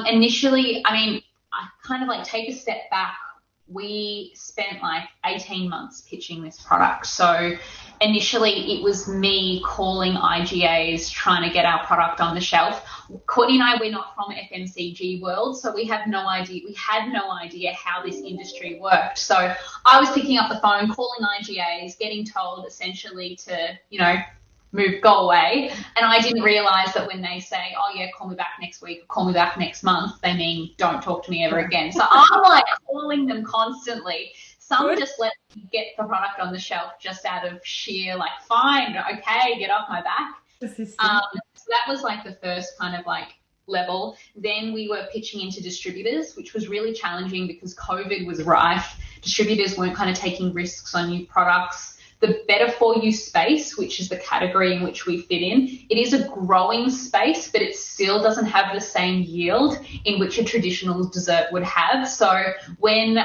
Initially, I mean, I kind of like take a step back. We spent like 18 months pitching this product. So initially it was me calling IGAs trying to get our product on the shelf. Courtney and I, we're not from FMCG world, so we have no idea. We had no idea how this industry worked. So I was picking up the phone, calling IGAs, getting told essentially to, go away. And I didn't realize that when they say, oh yeah, call me back next week, call me back next month, they mean don't talk to me ever again. So I'm like calling them constantly. Some Good. just let me get the product on the shelf just out of sheer like, fine, okay, get off my back. Persistent. So that was like the first kind of like level. Then we were pitching into distributors, which was really challenging because COVID was rife. Distributors weren't kind of taking risks on new products. The better for you space, which is the category in which we fit in, it is a growing space, but it still doesn't have the same yield in which a traditional dessert would have. So when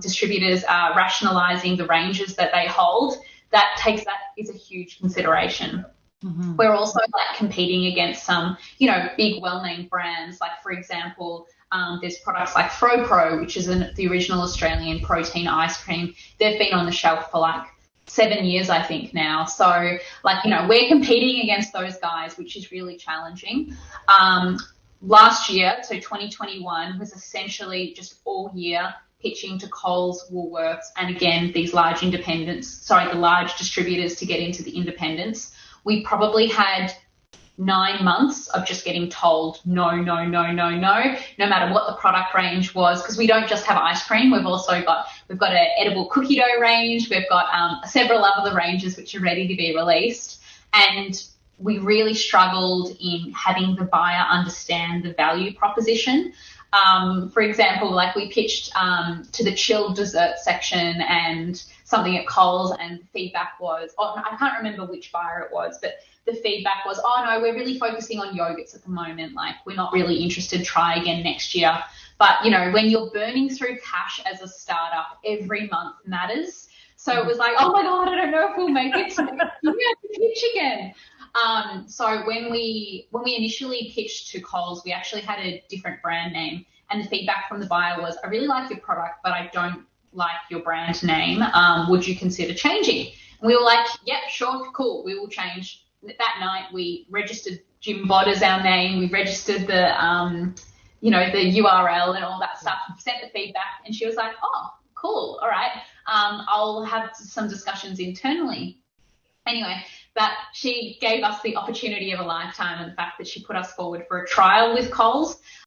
distributors are rationalizing the ranges that they hold, that is a huge consideration. Mm-hmm. We're also like competing against some, big well-named brands. Like, for example, there's products like FroPro, which is the original Australian protein ice cream. They've been on the shelf for like 7 years, I think now. So like, we're competing against those guys, which is really challenging. Last year, so 2021, was essentially just all year pitching to Coles, Woolworths, and again, these the large distributors to get into the independents. We probably had 9 months of just getting told no, no, no, no, no, no matter what the product range was, because we don't just have ice cream. We've got an edible cookie dough range. We've got several other ranges which are ready to be released, and we really struggled in having the buyer understand the value proposition. For example, like we pitched to the chilled dessert section and something at Coles, and the feedback was, I can't remember which buyer it was, but the feedback was, oh no, we're really focusing on yogurts at the moment. Like, we're not really interested. Try again next year. But, when you're burning through cash as a startup, every month matters. So it was like, oh my God, I don't know if we'll make it to next year to pitch again. So when we initially pitched to Coles, we actually had a different brand name, and the feedback from the buyer was, I really like your product, but I don't like your brand name. Would you consider changing? And we were like, yep, sure, cool, we will change. That night we registered Jim Bod as our name. We registered the the URL and all that stuff. Sent the feedback, and she was like, oh, cool, all right. I'll have some discussions internally. Anyway, that she gave us the opportunity of a lifetime, and the fact that she put us forward for a trial with Coles.